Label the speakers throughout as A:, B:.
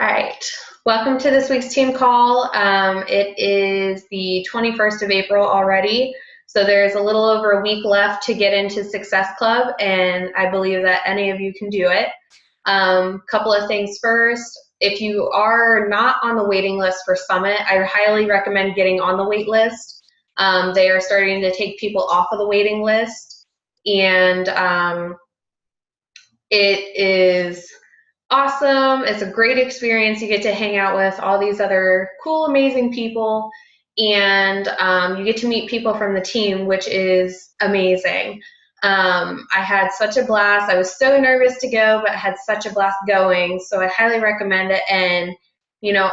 A: All right. Welcome to this week's team call. It is the 21st of April already, so there's a little over a week left to get into Success Club, and I believe that any of you can do it. Couple of things first. If you are not on the waiting list for Summit, I highly recommend getting on the wait list. They are starting to take people off of the waiting list, and it is awesome. It's a great experience. You get to hang out with all these other cool, amazing people, and you get to meet people from the team, which is amazing. I had such a blast. I was so nervous to go, but had such a blast going, so I highly recommend it. And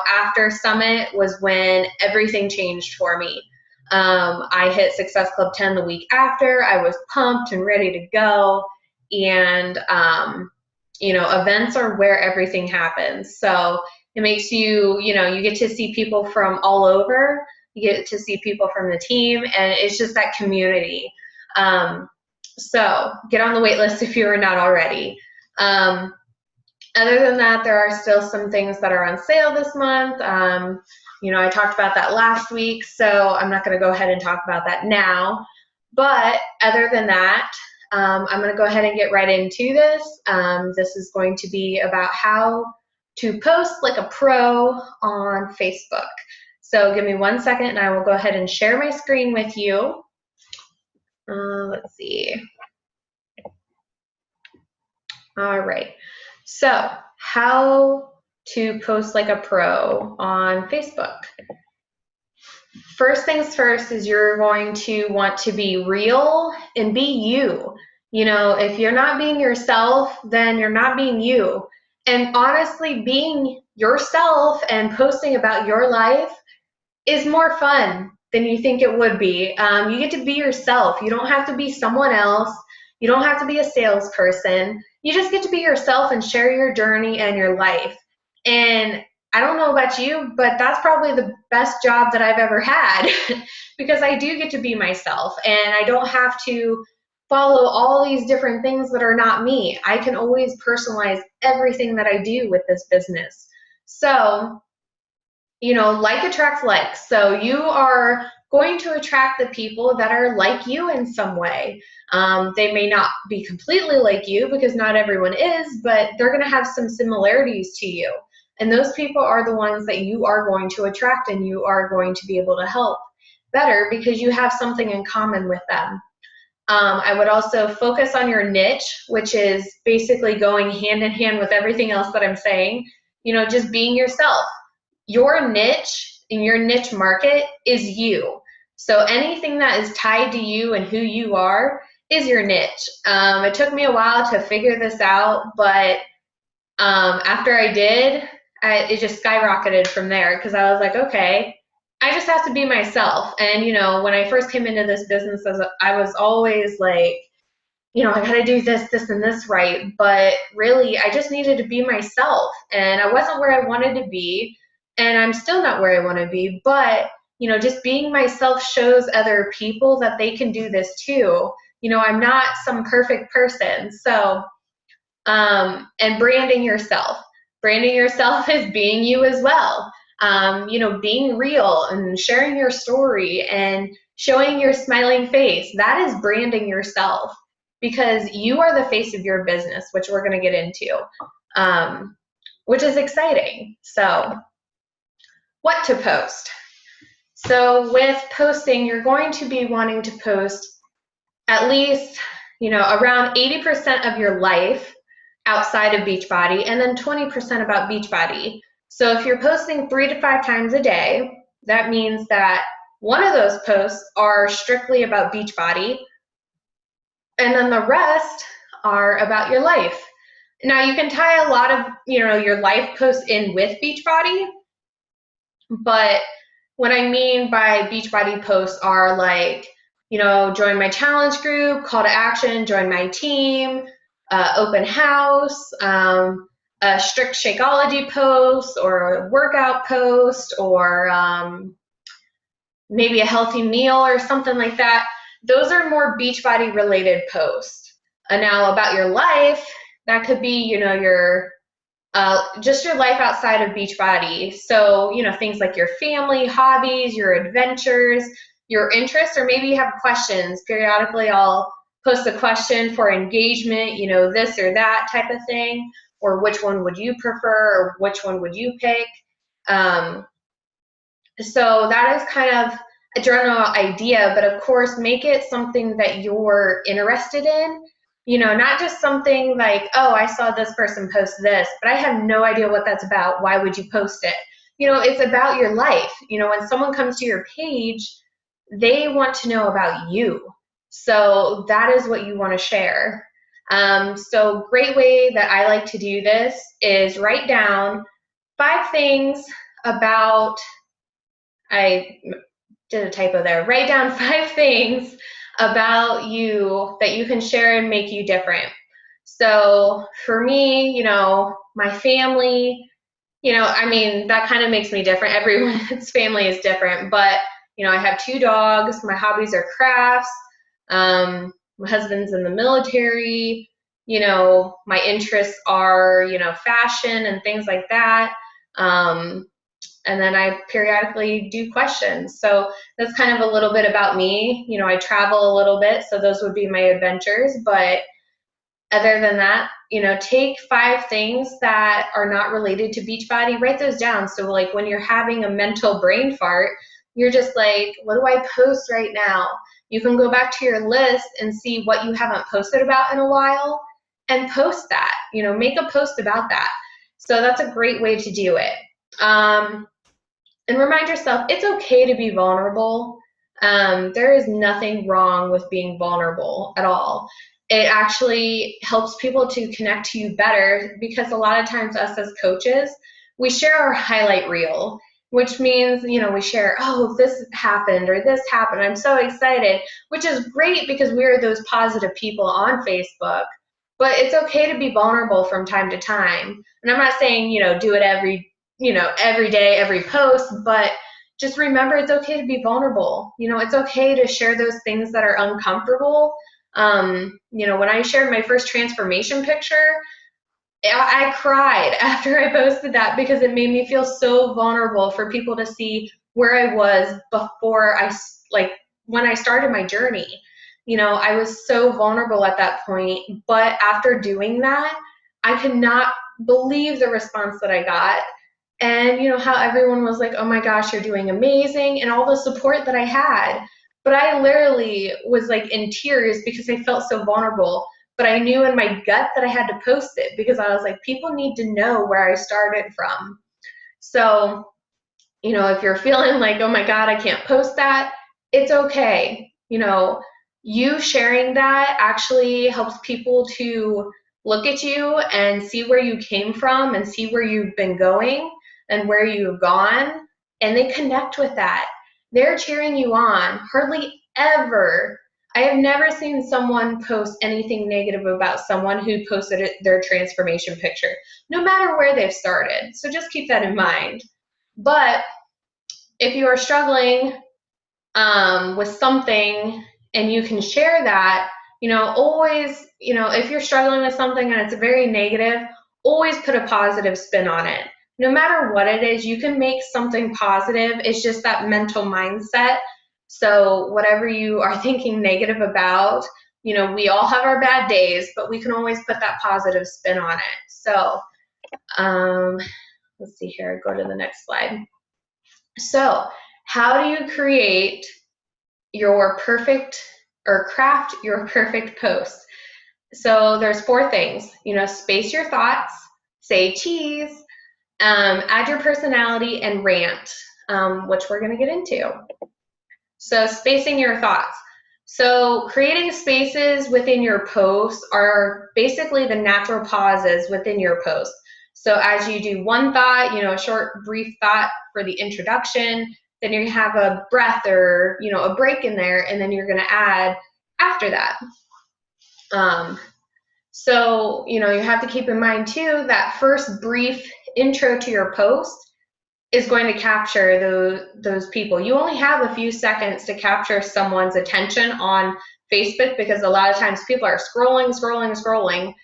A: after Summit was when everything changed for me. I hit Success Club 10 the week after. I was pumped and ready to go, and events are where everything happens. So it makes you get to see people from all over. You get to see people from the team, and it's just that community. So get on the wait list if you are not already. Other than that, there are still some things that are on sale this month. I talked about that last week, so I'm not going to go ahead and talk about that now. But other than that, I'm going to go ahead and get right into this. This is going to be about how to post like a pro on Facebook. So give me 1 second and I will go ahead and share my screen with you. Let's see. All right. So how to post like a pro on Facebook. First things first is you're going to want to be real and be you. If you're not being yourself, then you're not being you. And honestly, being yourself and posting about your life is more fun than you think it would be. You get to be yourself. You don't have to be someone else. You don't have to be a salesperson. You just get to be yourself and share your journey and your life. And I don't know about you, but that's probably the best job that I've ever had because I do get to be myself and I don't have to follow all these different things that are not me. I can always personalize everything that I do with this business. So, like attracts like. So you are going to attract the people that are like you in some way. They may not be completely like you because not everyone is, but they're going to have some similarities to you. And those people are the ones that you are going to attract and you are going to be able to help better because you have something in common with them. I would also focus on your niche, which is basically going hand in hand with everything else that I'm saying. Just being yourself. Your niche in your niche market is you. So anything that is tied to you and who you are is your niche. It took me a while to figure this out, but after I did, it just skyrocketed from there because I was like, okay, I just have to be myself. And, when I first came into this business, I was always like, I got to do this, this, and this right. But really, I just needed to be myself. And I wasn't where I wanted to be. And I'm still not where I want to be. But, just being myself shows other people that they can do this too. I'm not some perfect person. So, and branding yourself. Branding yourself is being you as well. Being real and sharing your story and showing your smiling face. That is branding yourself because you are the face of your business, which we're going to get into, which is exciting. So, what to post? So, with posting, you're going to be wanting to post at least, around 80% of your life outside of Beachbody, and then 20% about Beachbody. So if you're posting 3 to 5 times a day, that means that one of those posts are strictly about Beachbody, and then the rest are about your life. Now you can tie a lot of, your life posts in with Beachbody, but what I mean by Beachbody posts are like, join my challenge group, call to action, join my team, open house, a strict Shakeology post or a workout post or maybe a healthy meal or something like that. Those are more Beachbody related posts. And now about your life, that could be, your just your life outside of Beachbody. So, things like your family, hobbies, your adventures, your interests, or maybe you have questions. Periodically, I'll post a question for engagement, this or that type of thing, or which one would you prefer, or which one would you pick. So that is kind of a general idea, but of course, make it something that you're interested in. Not just something like, oh, I saw this person post this, but I have no idea what that's about. Why would you post it? It's about your life. When someone comes to your page, they want to know about you. So that is what you want to share. So great way that I like to do this is write down 5 things about, I did a typo there. Write down 5 things about you that you can share and make you different. So for me, my family, that kind of makes me different. Everyone's family is different, but I have 2 dogs. My hobbies are crafts. My husband's in the military. My interests are, fashion and things like that. And then I periodically do questions. So that's kind of a little bit about me. I travel a little bit, so those would be my adventures. But other than that, take 5 things that are not related to Beachbody, write those down. So like when you're having a mental brain fart, you're just like, what do I post right now? You can go back to your list and see what you haven't posted about in a while and post that, make a post about that. So that's a great way to do it. And remind yourself, it's okay to be vulnerable. There is nothing wrong with being vulnerable at all. It actually helps people to connect to you better because a lot of times us as coaches, we share our highlight reel, which means, we share, oh, this happened or this happened. I'm so excited, which is great because we are those positive people on Facebook. But it's okay to be vulnerable from time to time. And I'm not saying, do it every day, every post, but just remember it's okay to be vulnerable. It's okay to share those things that are uncomfortable. When I shared my first transformation picture, I cried after I posted that because it made me feel so vulnerable for people to see where I was before when I started my journey. I was so vulnerable at that point, but after doing that, I could not believe the response that I got. And how everyone was like, oh my gosh, you're doing amazing, and all the support that I had. But I literally was like in tears because I felt so vulnerable. But I knew in my gut that I had to post it because I was like, people need to know where I started from. So, if you're feeling like, oh my God, I can't post that, it's okay. You sharing that actually helps people to look at you and see where you came from and see where you've been going and where you've gone, and they connect with that. They're cheering you on. Hardly ever. I have never seen someone post anything negative about someone who posted their transformation picture, no matter where they've started. So just keep that in mind. But if you are struggling with something and you can share that, always, if you're struggling with something and it's very negative, always put a positive spin on it. No matter what it is, you can make something positive. It's just that mental mindset. So whatever you are thinking negative about, we all have our bad days, but we can always put that positive spin on it. So let's see here, go to the next slide. So how do you create your perfect or craft your perfect post? So there's 4 things, space your thoughts, say cheese, add your personality, and rant, which we're going to get into. So spacing your thoughts. So creating spaces within your posts are basically the natural pauses within your post. So as you do one thought, a short, brief thought for the introduction, then you have a breath or, a break in there, and then you're going to add after that. So, you have to keep in mind too, that first brief intro to your post is going to capture those people. You only have a few seconds to capture someone's attention on Facebook because a lot of times people are scrolling,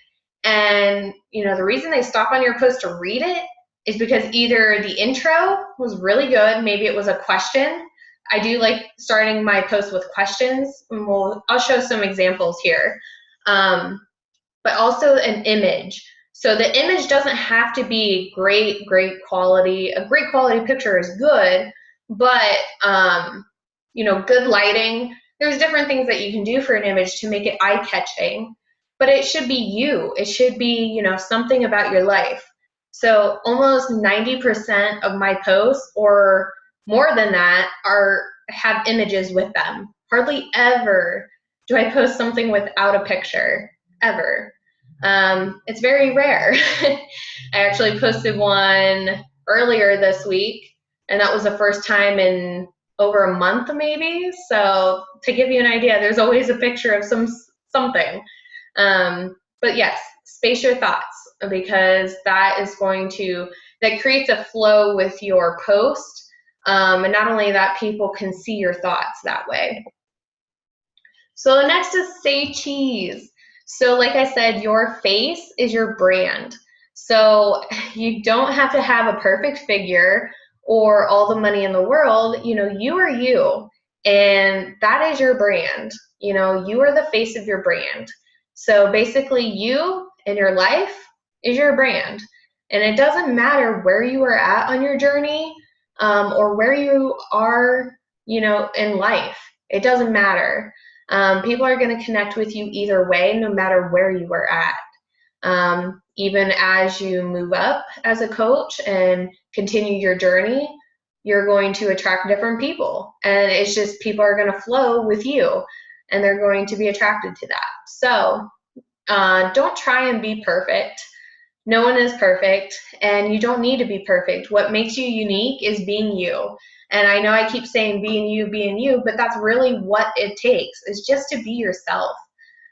A: And, the reason they stop on your post to read it is because either the intro was really good, maybe it was a question. I do like starting my post with questions, and I'll show some examples here. But also an image. So the image doesn't have to be great quality. A great quality picture is good, but good lighting. There's different things that you can do for an image to make it eye-catching, but it should be you. It should be, something about your life. So almost 90% of my posts, or more than that, have images with them. Hardly ever do I post something without a picture, ever. It's very rare. I actually posted one earlier this week, and that was the first time in over a month that So to give you an idea, there's always a picture of something. But yes, space your thoughts, because that creates a flow with your post. And not only that, people can see your thoughts that way. So the next is say cheese. So like I said, your face is your brand. So you don't have to have a perfect figure or all the money in the world. You are you, and that is your brand. You are the face of your brand. So basically, you and your life is your brand. And it doesn't matter where you are at on your journey, or where you are, in life. It doesn't matter. People are going to connect with you either way, no matter where you are at. Even as you move up as a coach and continue your journey, you're going to attract different people. And it's just people are going to flow with you, and they're going to be attracted to that. So don't try and be perfect. No one is perfect, and you don't need to be perfect. What makes you unique is being you. And I know I keep saying being you, but that's really what it takes, is just to be yourself.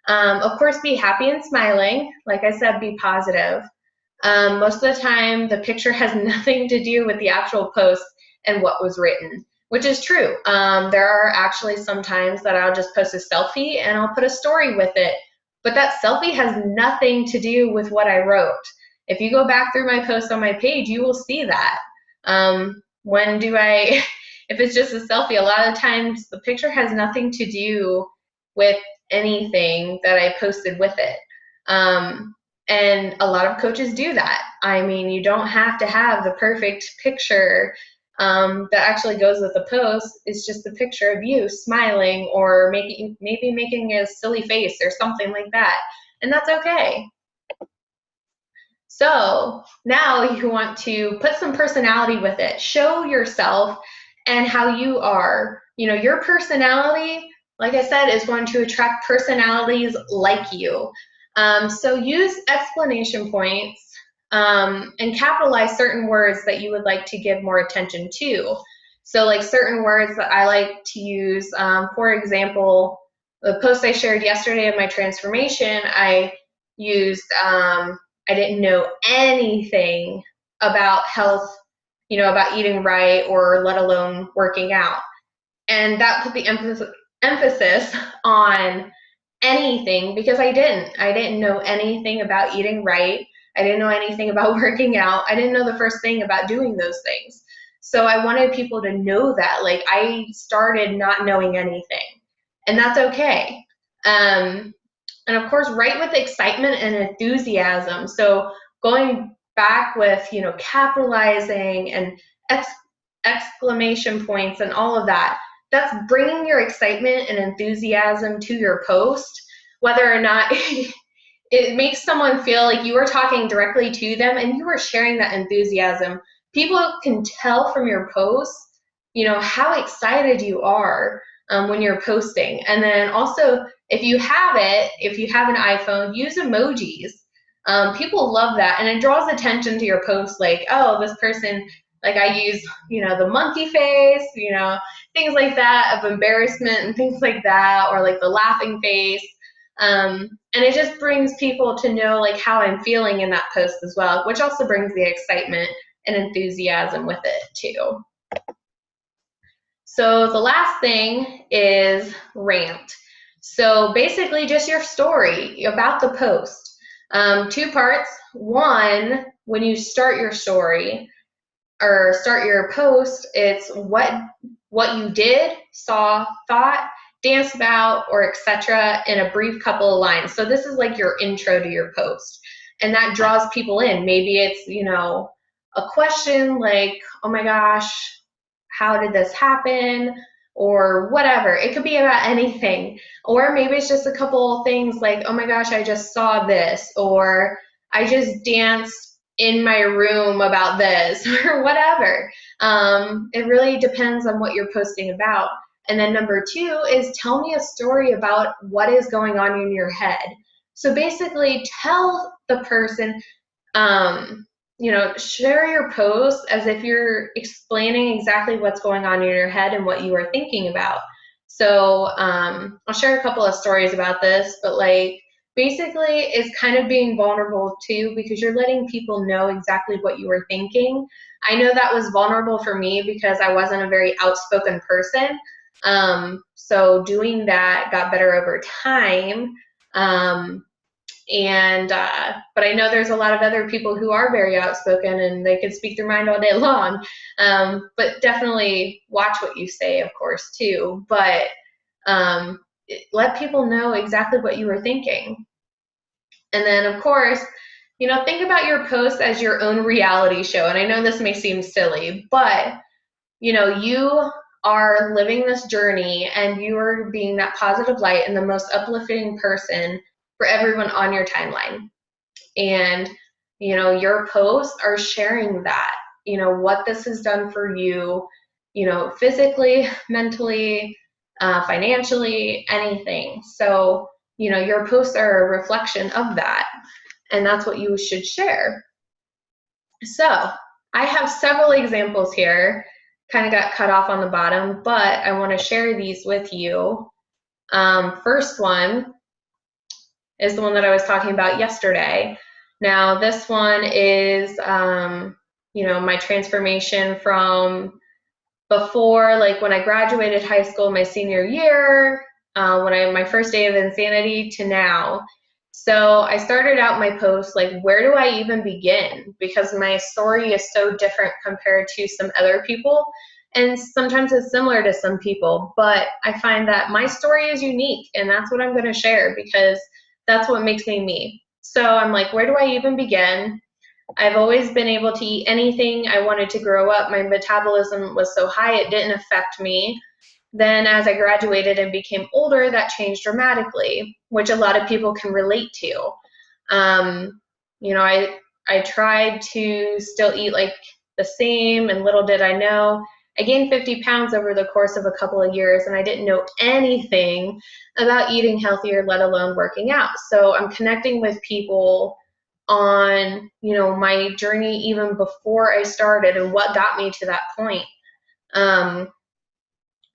A: Of course, be happy and smiling. Like I said, be positive. Most of the time, the picture has nothing to do with the actual post and what was written, which is true. There are actually some times that I'll just post a selfie and I'll put a story with it, but that selfie has nothing to do with what I wrote. If you go back through my post on my page, you will see that. If it's just a selfie, a lot of times the picture has nothing to do with anything that I posted with it. And a lot of coaches do that. I mean, you don't have to have the perfect picture that actually goes with the post. It's just a picture of you smiling, or maybe making a silly face or something like that. And that's okay. So now you want to put some personality with it. Show yourself and how you are. Your personality, like I said, is going to attract personalities like you. So use exclamation points, and capitalize certain words that you would like to give more attention to. So like certain words that I like to use, for example, the post I shared yesterday of my transformation, I used, I didn't know anything about health, about eating right, or let alone working out. And that put the emphasis on anything, because I didn't know anything about eating right. I didn't know anything about working out. I didn't know the first thing about doing those things. So I wanted people to know that, like, I started not knowing anything, and that's okay. And of course, write with excitement and enthusiasm. So going back with, capitalizing and exclamation points and all of that, that's bringing your excitement and enthusiasm to your post, whether or not it makes someone feel like you are talking directly to them and you are sharing that enthusiasm. People can tell from your posts, how excited you are when you're posting. And then also, if you have an iPhone, use emojis. People love that, and it draws attention to your post, like, oh, this person, like, I use, the monkey face, things like that, of embarrassment and things like that, or like the laughing face. And it just brings people to know, like, how I'm feeling in that post as well, which also brings the excitement and enthusiasm with it too. So the last thing is rant. So basically just your story about the post. Two parts. One, when you start your story or start your post, it's what you did, saw, thought, danced about, or etc. in a brief couple of lines. So this is like your intro to your post, and that draws people in. Maybe it's, a question like, oh my gosh, how did this happen? Or whatever. It could be about anything. Or maybe it's just a couple things like, oh my gosh, I just saw this, or I just danced in my room about this, or whatever. It really depends on what you're posting about. And then number two is tell me a story about what is going on in your head. So basically tell the person, share your post as if you're explaining exactly what's going on in your head and what you are thinking about. So I'll share a couple of stories about this, but basically it's kind of being vulnerable too, because you're letting people know exactly what you were thinking. I know that was vulnerable for me because I wasn't a very outspoken person. So doing that got better over time. But I know there's a lot of other people who are very outspoken and they can speak their mind all day long. But definitely watch what you say, of course, too. But let people know exactly what you were thinking. And then, of course, think about your post as your own reality show. And I know this may seem silly, but, you are living this journey and you are being that positive light and the most uplifting person for everyone on your timeline. And, your posts are sharing that, what this has done for you, physically, mentally, financially, anything. So, your posts are a reflection of that. And that's what you should share. So I have several examples here, kind of got cut off on the bottom, but I want to share these with you. First one is the one that I was talking about yesterday. Now, this one is, my transformation from before, when I graduated high school, my senior year, my first day of insanity to now. So I started out my post, where do I even begin? Because my story is so different compared to some other people. And sometimes it's similar to some people, but I find that my story is unique, and that's what I'm going to share because that's what makes me me. So I'm like, where do I even begin? I've always been able to eat anything I wanted to grow up. My metabolism was so high, it didn't affect me. Then as I graduated and became older, that changed dramatically, which a lot of people can relate to. I tried to still eat the same, and little did I know, I gained 50 pounds over the course of a couple of years, and I didn't know anything about eating healthier, let alone working out. So I'm connecting with people on, my journey even before I started and what got me to that point.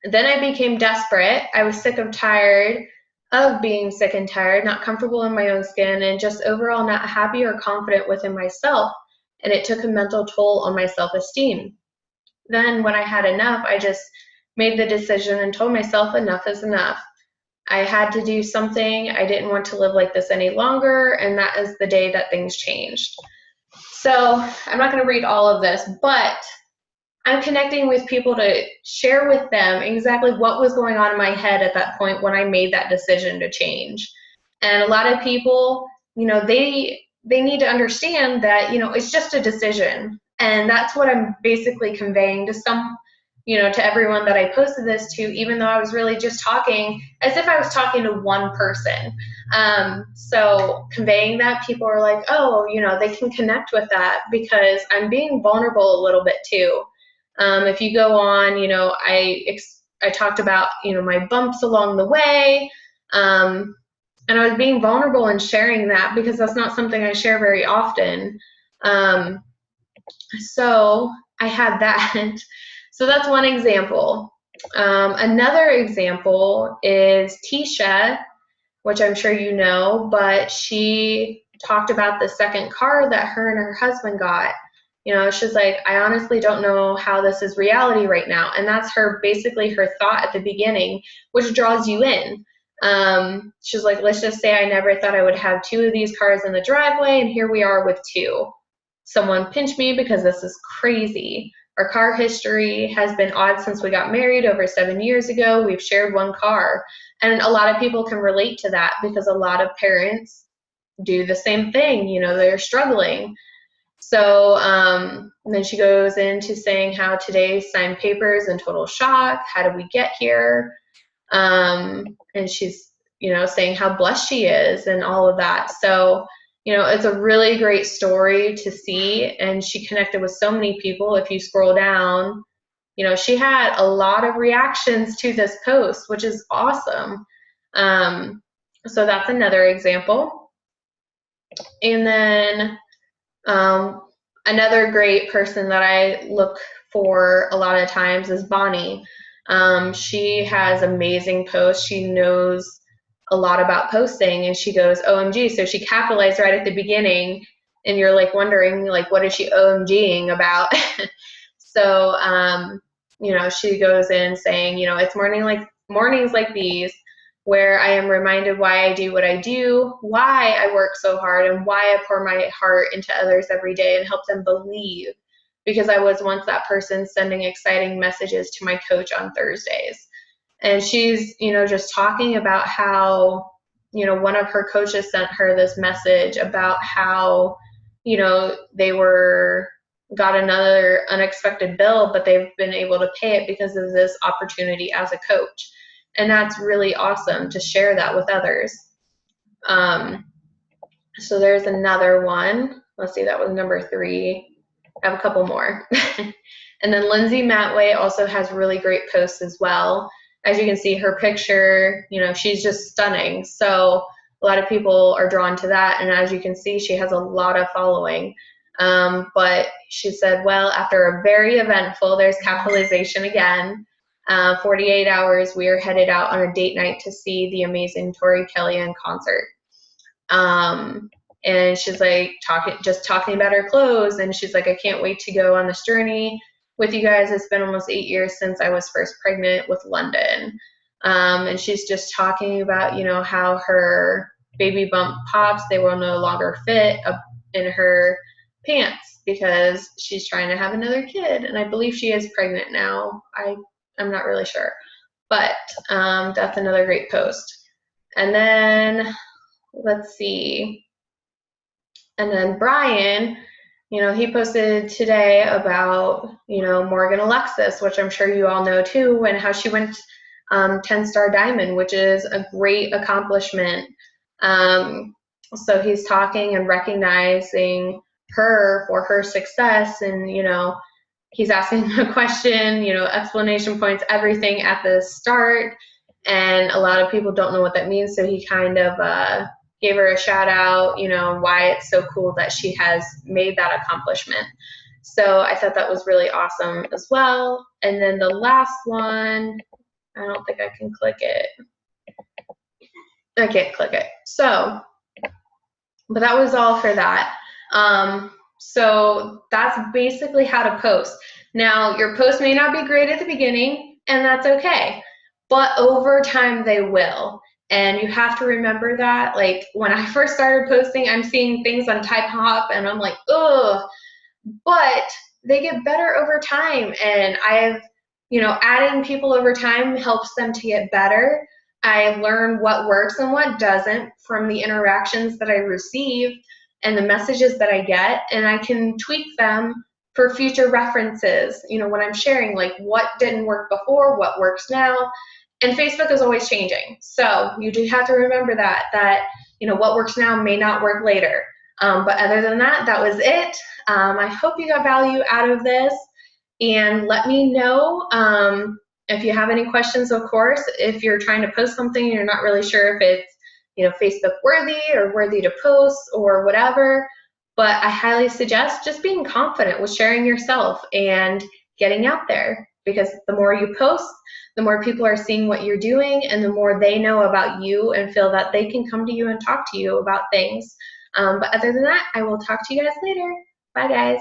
A: Then I became desperate. I was sick and tired of being sick and tired, not comfortable in my own skin, and just overall not happy or confident within myself. And it took a mental toll on my self-esteem. Then when I had enough, I just made the decision and told myself enough is enough. I had to do something. I didn't want to live like this any longer, and that is the day that things changed. So I'm not going to read all of this, but I'm connecting with people to share with them exactly what was going on in my head at that point when I made that decision to change. And a lot of people, they need to understand that, it's just a decision. And that's what I'm basically conveying to to everyone that I posted this to, even though I was really just talking as if I was talking to one person. So conveying that, people are like, oh, they can connect with that because I'm being vulnerable a little bit too. If you go on, I talked about, my bumps along the way, and I was being vulnerable and sharing that because that's not something I share very often. So I had that. So that's one example. Another example is Tisha, which I'm sure you know, but she talked about the second car that her and her husband got. She's like, I honestly don't know how this is reality right now. And that's basically her thought at the beginning, which draws you in. She's like, let's just say I never thought I would have 2 of these cars in the driveway, and here we are with 2. Someone pinch me because this is crazy. Our car history has been odd since we got married over 7 years ago. We've shared 1 car. And a lot of people can relate to that because a lot of parents do the same thing. They're struggling. So then she goes into saying how today signed papers in total shock. How did we get here? And she's, saying how blessed she is and all of that. So, it's a really great story to see. And she connected with so many people. If you scroll down, she had a lot of reactions to this post, which is awesome. So that's another example. And then another great person that I look for a lot of times is Bonnie. She has amazing posts. She knows a lot about posting, and she goes OMG. So she capitalized right at the beginning, and you're like wondering, like, what is she OMGing about? So, she goes in saying, it's mornings like these where I am reminded why I do what I do, why I work so hard, and why I pour my heart into others every day and help them believe. Because I was once that person sending exciting messages to my coach on Thursdays. And she's, just talking about how, one of her coaches sent her this message about how, they got another unexpected bill, but they've been able to pay it because of this opportunity as a coach. And that's really awesome to share that with others. So there's another one. Let's see, that was number 3. I have a couple more. And then Lindsay Matway also has really great posts as well. As you can see, her picture, she's just stunning. So a lot of people are drawn to that. And as you can see, she has a lot of following. But she said, well, after a very eventful, there's capitalization again, 48 hours, we are headed out on a date night to see the amazing Tori Kelly in concert. And she's like talking about her clothes, and she's like, I can't wait to go on this journey with you guys. It's been almost 8 years since I was first pregnant with London. And she's just talking about, how her baby bump pops, they will no longer fit up in her pants because she's trying to have another kid. And I believe she is pregnant now. I'm not really sure, but that's another great post. And then let's see. And then Brian, he posted today about, Morgan Alexis, which I'm sure you all know too, and how she went 10-star diamond, which is a great accomplishment. So he's talking and recognizing her for her success, and, he's asking a question, explanation points, everything at the start. And a lot of people don't know what that means. So he kind of gave her a shout out, why it's so cool that she has made that accomplishment. So I thought that was really awesome as well. And then the last one, I don't think I can click it. I can't click it. So, but that was all for that. So that's basically how to post. Now, your post may not be great at the beginning, and that's okay. But over time, they will. And you have to remember that. Like, when I first started posting, I'm seeing things on Type Hop, and I'm like, ugh. But they get better over time. And I've, adding people over time helps them to get better. I learn what works and what doesn't from the interactions that I receive and the messages that I get, and I can tweak them for future references, when I'm sharing, like, what didn't work before, what works now. And Facebook is always changing. So you do have to remember that, what works now may not work later. But other than that, that was it. I hope you got value out of this. And let me know if you have any questions, of course. If you're trying to post something and you're not really sure if it's, Facebook worthy or worthy to post or whatever. But I highly suggest just being confident with sharing yourself and getting out there. Because the more you post, the more people are seeing what you're doing, and the more they know about you and feel that they can come to you and talk to you about things. But other than that, I will talk to you guys later. Bye, guys.